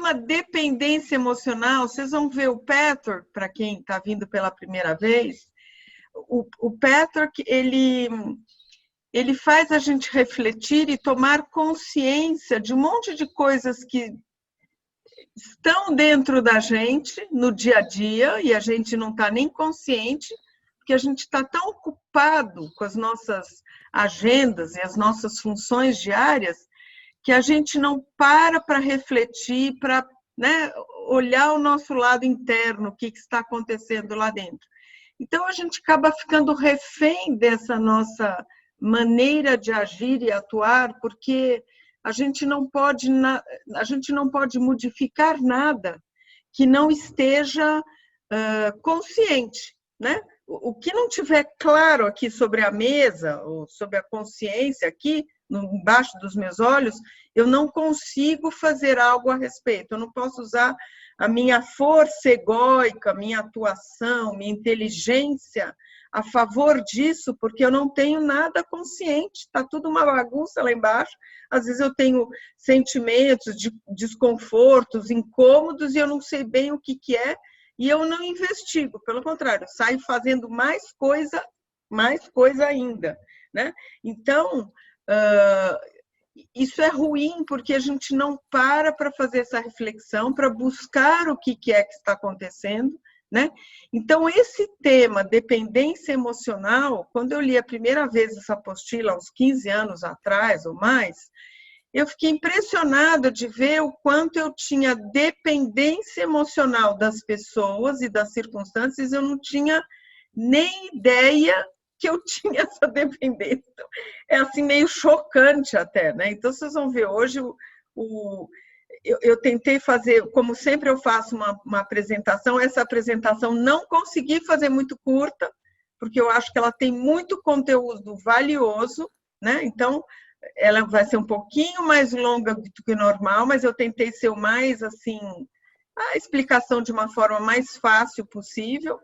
uma dependência emocional. Vocês vão ver o Patrick, para quem está vindo pela primeira vez, o Patrick, ele faz a gente refletir e tomar consciência de um monte de coisas que estão dentro da gente no dia a dia e a gente não está nem consciente, porque a gente está tão ocupado com as nossas agendas e as nossas funções diárias que a gente não para refletir, para, né, olhar o nosso lado interno, o que está acontecendo lá dentro. Então, a gente acaba ficando refém dessa nossa maneira de agir e atuar, porque a gente não pode modificar nada que não esteja consciente, né? O que não tiver claro aqui sobre a mesa, ou sobre a consciência aqui, embaixo dos meus olhos, eu não consigo fazer algo a respeito. Eu não posso usar a minha força egóica, minha atuação, minha inteligência a favor disso, porque eu não tenho nada consciente, está tudo uma bagunça lá embaixo. Às vezes eu tenho sentimentos de desconfortos, incômodos, e eu não sei bem o que é, e eu não investigo, pelo contrário, eu saio fazendo mais coisa ainda, né? Então, isso é ruim, porque a gente não para fazer essa reflexão, para buscar o que é que está acontecendo, né? Então, esse tema, dependência emocional, quando eu li a primeira vez essa apostila, uns 15 anos atrás ou mais, eu fiquei impressionada de ver o quanto eu tinha dependência emocional das pessoas e das circunstâncias, eu não tinha nem ideia que eu tinha essa dependência. É assim, meio chocante até, né? Então, vocês vão ver hoje, eu tentei fazer, como sempre eu faço uma apresentação, essa apresentação não consegui fazer muito curta, porque eu acho que ela tem muito conteúdo valioso, né? Então, ela vai ser um pouquinho mais longa do que o normal, mas eu tentei ser o mais, assim, a explicação de uma forma mais fácil possível.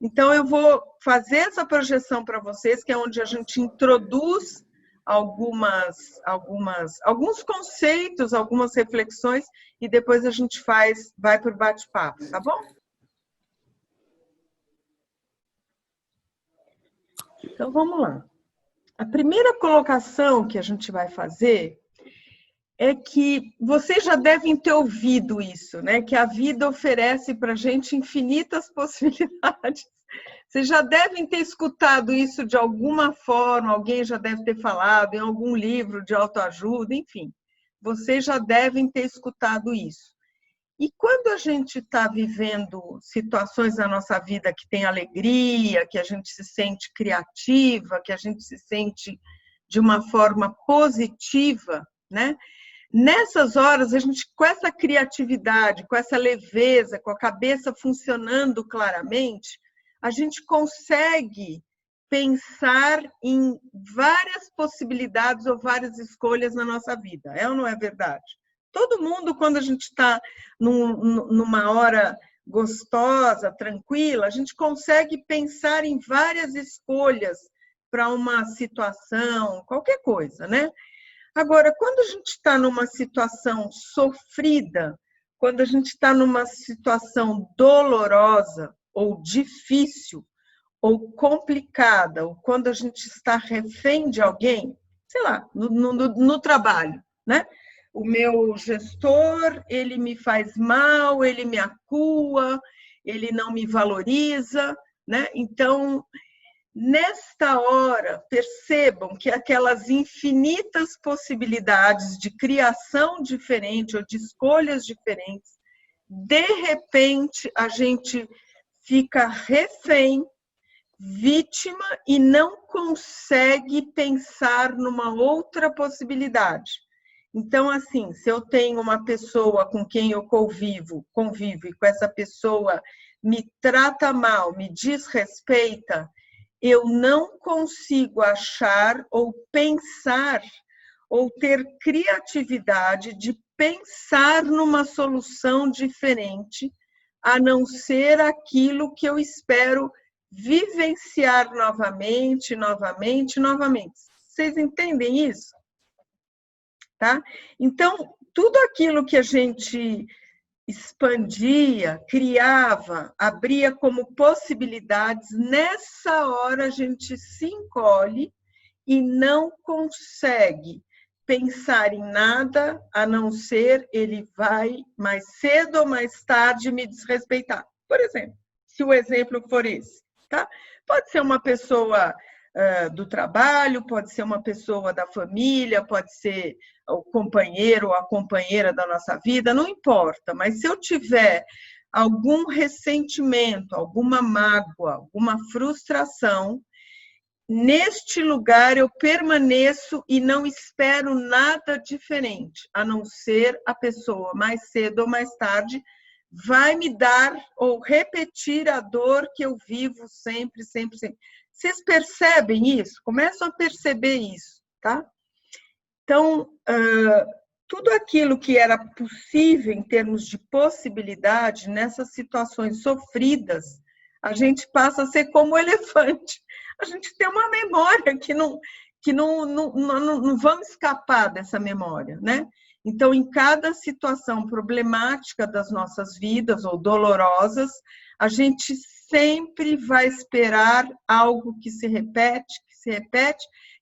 Então, eu vou fazer essa projeção para vocês, que é onde a gente introduz alguns conceitos, algumas reflexões, e depois a gente vai para o bate-papo, tá bom? Então, vamos lá. A primeira colocação que a gente vai fazer é que vocês já devem ter ouvido isso, né? Que a vida oferece para a gente infinitas possibilidades. Vocês já devem ter escutado isso de alguma forma, alguém já deve ter falado em algum livro de autoajuda, enfim. Vocês já devem ter escutado isso. E quando a gente está vivendo situações na nossa vida que tem alegria, que a gente se sente criativa, que a gente se sente de uma forma positiva, né? Nessas horas, a gente, com essa criatividade, com essa leveza, com a cabeça funcionando claramente, a gente consegue pensar em várias possibilidades ou várias escolhas na nossa vida. É ou não é verdade? Todo mundo, quando a gente está numa hora gostosa, tranquila, a gente consegue pensar em várias escolhas para uma situação, qualquer coisa, né? Agora, quando a gente está numa situação sofrida, quando a gente está numa situação dolorosa ou difícil ou complicada, ou quando a gente está refém de alguém, sei lá, no trabalho, né? O meu gestor, ele me faz mal, ele me acua, ele não me valoriza, né? Então, nesta hora, percebam que aquelas infinitas possibilidades de criação diferente ou de escolhas diferentes, de repente, a gente fica refém, vítima e não consegue pensar numa outra possibilidade. Então, assim, se eu tenho uma pessoa com quem eu convivo e com essa pessoa me trata mal, me desrespeita, eu não consigo achar ou pensar ou ter criatividade de pensar numa solução diferente, a não ser aquilo que eu espero vivenciar novamente. Vocês entendem isso? Tá? Então, tudo aquilo que a gente expandia, criava, abria como possibilidades, nessa hora a gente se encolhe e não consegue pensar em nada, a não ser ele vai mais cedo ou mais tarde me desrespeitar. Por exemplo, se o exemplo for esse, tá? Pode ser uma pessoa do trabalho, pode ser uma pessoa da família, pode ser o companheiro ou a companheira da nossa vida, não importa, mas se eu tiver algum ressentimento, alguma mágoa, alguma frustração, neste lugar eu permaneço e não espero nada diferente, a não ser a pessoa mais cedo ou mais tarde vai me dar ou repetir a dor que eu vivo sempre, sempre, sempre. Vocês percebem isso? Começam a perceber isso, tá? Então, tudo aquilo que era possível em termos de possibilidade, nessas situações sofridas, a gente passa a ser como o elefante. A gente tem uma memória que não vamos escapar dessa memória, né? Então, em cada situação problemática das nossas vidas ou dolorosas, a gente sempre vai esperar algo que se repete,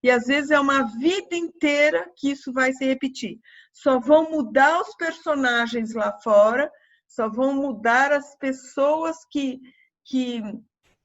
e às vezes é uma vida inteira que isso vai se repetir. Só vão mudar os personagens lá fora, só vão mudar as pessoas que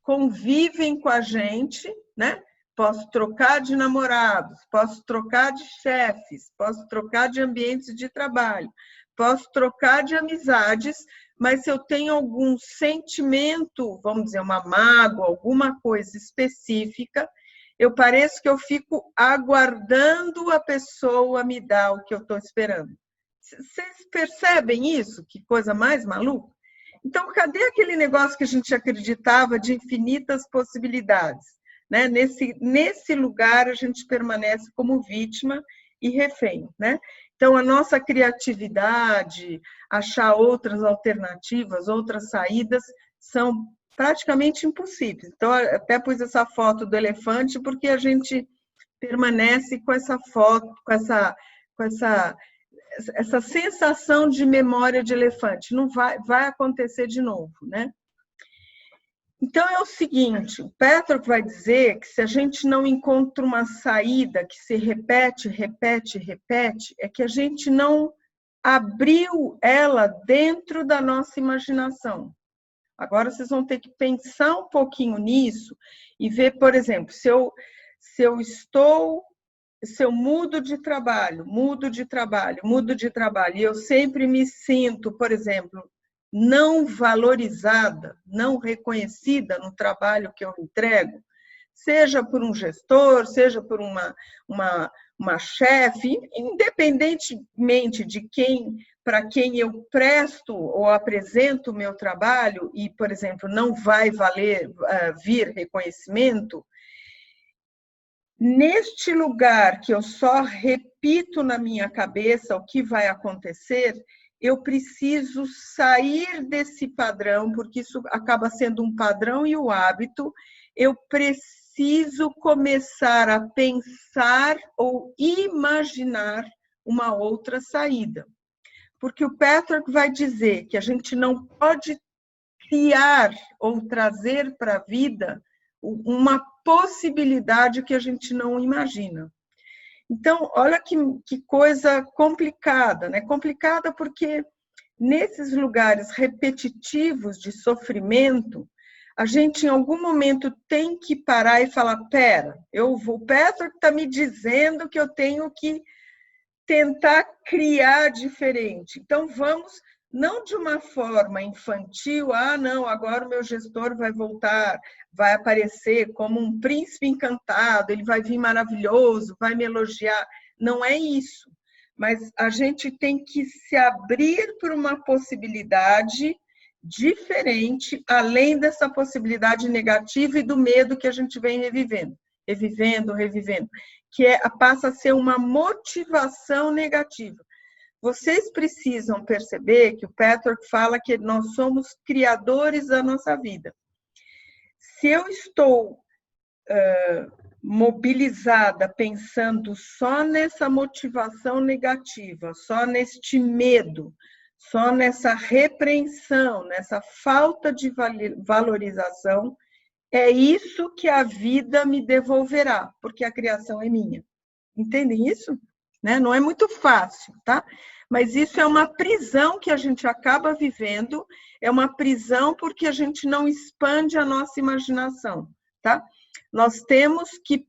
convivem com a gente, né? Posso trocar de namorados, posso trocar de chefes, posso trocar de ambientes de trabalho, posso trocar de amizades, mas se eu tenho algum sentimento, vamos dizer, uma mágoa, alguma coisa específica, eu pareço que eu fico aguardando a pessoa me dar o que eu estou esperando. Vocês percebem isso? Que coisa mais maluca? Então, cadê aquele negócio que a gente acreditava de infinitas possibilidades? Né? Nesse lugar, a gente permanece como vítima e refém. Né? Então, a nossa criatividade, achar outras alternativas, outras saídas, são praticamente impossíveis. Então, até pus essa foto do elefante, porque a gente permanece com essa foto, com essa sensação de memória de elefante. Não vai acontecer de novo, né? Então, é o seguinte, o Petrarch vai dizer que se a gente não encontra uma saída que se repete, é que a gente não abriu ela dentro da nossa imaginação. Agora, vocês vão ter que pensar um pouquinho nisso e ver, por exemplo, se eu mudo de trabalho, e eu sempre me sinto, por exemplo, não valorizada, não reconhecida no trabalho que eu entrego, seja por um gestor, seja por uma chefe, independentemente de para quem eu presto ou apresento o meu trabalho e, por exemplo, não vai vir reconhecimento, neste lugar que eu só repito na minha cabeça o que vai acontecer, eu preciso sair desse padrão, porque isso acaba sendo um padrão e o hábito, eu preciso começar a pensar ou imaginar uma outra saída. Porque o Petrarch vai dizer que a gente não pode criar ou trazer para a vida uma possibilidade que a gente não imagina. Então, olha que coisa complicada, né? Complicada porque nesses lugares repetitivos de sofrimento, a gente em algum momento tem que parar e falar, pera, o Petrarch está me dizendo que eu tenho que tentar criar diferente. Então, vamos, não de uma forma infantil, não, agora o meu gestor vai voltar, vai aparecer como um príncipe encantado, ele vai vir maravilhoso, vai me elogiar. Não é isso. Mas a gente tem que se abrir para uma possibilidade diferente, além dessa possibilidade negativa e do medo que a gente vem revivendo, que passa a ser uma motivação negativa. Vocês precisam perceber que o Petrarch fala que nós somos criadores da nossa vida. Se eu estou mobilizada pensando só nessa motivação negativa, só neste medo, só nessa repreensão, nessa falta de valorização, é isso que a vida me devolverá, porque a criação é minha. Entendem isso? Né? Não é muito fácil, tá? Mas isso é uma prisão que a gente acaba vivendo, é uma prisão porque a gente não expande a nossa imaginação, tá? Nós temos que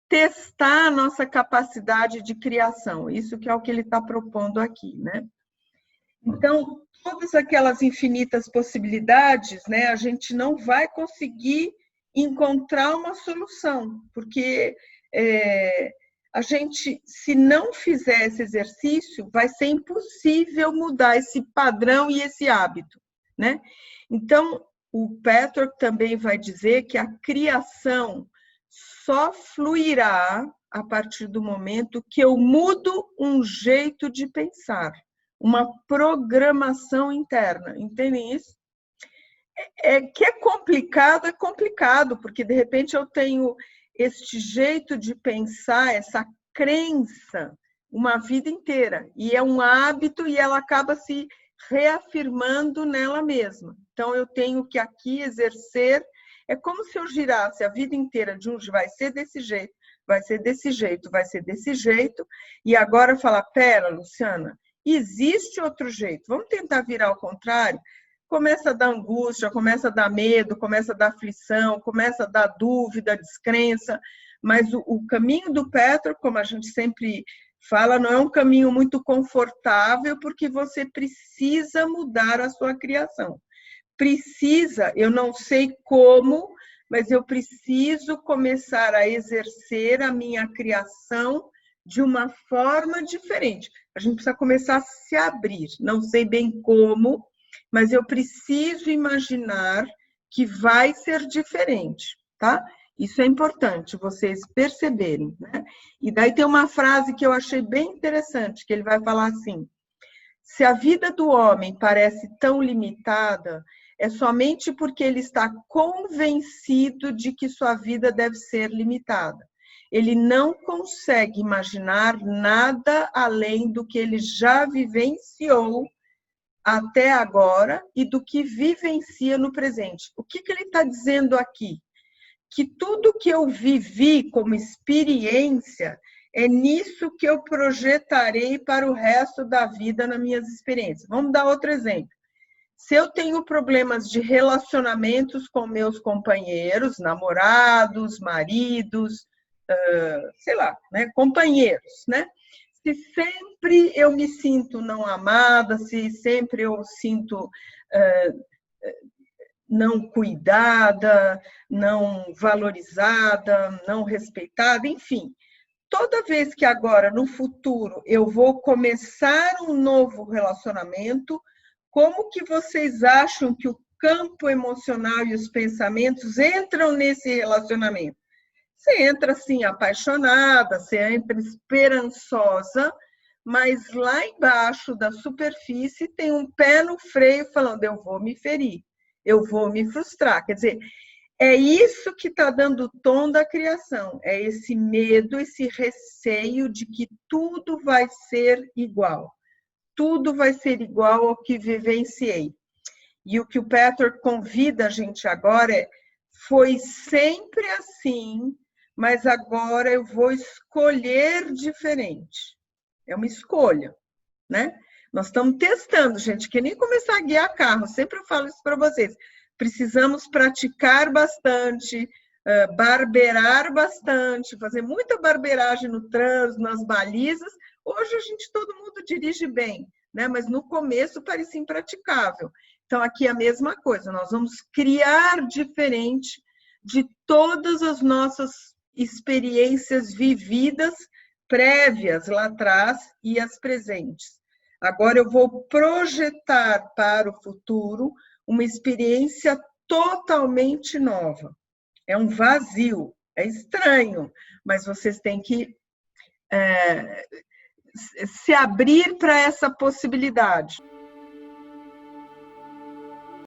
testar a nossa capacidade de criação, isso que é o que ele está propondo aqui, né? Então, todas aquelas infinitas possibilidades, né, a gente não vai conseguir encontrar uma solução, porque a gente, se não fizer esse exercício, vai ser impossível mudar esse padrão e esse hábito, né? Então, o Petrarch também vai dizer que a criação só fluirá a partir do momento que eu mudo um jeito de pensar, uma programação interna. Entendem isso? Que é complicado, porque de repente eu tenho este jeito de pensar, essa crença, uma vida inteira. E é um hábito e ela acaba se reafirmando nela mesma. Então, eu tenho que aqui exercer. É como se eu girasse a vida inteira de um vai ser desse jeito, vai ser desse jeito, vai ser desse jeito. E agora falar, pera, Luciana, existe outro jeito. Vamos tentar virar ao contrário? Começa a dar angústia, começa a dar medo, começa a dar aflição, começa a dar dúvida, descrença, mas o caminho do Petrarch, como a gente sempre fala, não é um caminho muito confortável, porque você precisa mudar a sua criação. Precisa, eu não sei como, mas eu preciso começar a exercer a minha criação de uma forma diferente. A gente precisa começar a se abrir, não sei bem como, mas eu preciso imaginar que vai ser diferente, tá? Isso é importante vocês perceberem, né? E daí tem uma frase que eu achei bem interessante, que ele vai falar assim: se a vida do homem parece tão limitada, é somente porque ele está convencido de que sua vida deve ser limitada. Ele não consegue imaginar nada além do que ele já vivenciou até agora e do que vivencia no presente. O que ele está dizendo aqui? Que tudo que eu vivi como experiência é nisso que eu projetarei para o resto da vida nas minhas experiências. Vamos dar outro exemplo. Se eu tenho problemas de relacionamentos com meus companheiros, namorados, maridos, sei lá, né, companheiros, né? Se sempre eu me sinto não amada, se sempre eu sinto não cuidada, não valorizada, não respeitada, enfim. Toda vez que agora, no futuro, eu vou começar um novo relacionamento, como que vocês acham que o campo emocional e os pensamentos entram nesse relacionamento? Você entra assim, apaixonada, você entra esperançosa, mas lá embaixo da superfície tem um pé no freio falando, eu vou me ferir, eu vou me frustrar. Quer dizer, é isso que está dando o tom da criação, é esse medo, esse receio de que tudo vai ser igual. Tudo vai ser igual ao que vivenciei. E o que o Petrarch convida a gente agora é, foi sempre assim, mas agora eu vou escolher diferente. É uma escolha, né? Nós estamos testando, gente, que nem começar a guiar carro, sempre eu falo isso para vocês. Precisamos praticar bastante, barbeirar bastante, fazer muita barbeiragem no trânsito, nas balizas. Hoje todo mundo dirige bem, né? Mas no começo parecia impraticável. Então, aqui é a mesma coisa, nós vamos criar diferente de todas as nossas experiências vividas prévias lá atrás e as presentes. Agora eu vou projetar para o futuro uma experiência totalmente nova. É um vazio, é estranho, mas vocês têm que se abrir para essa possibilidade.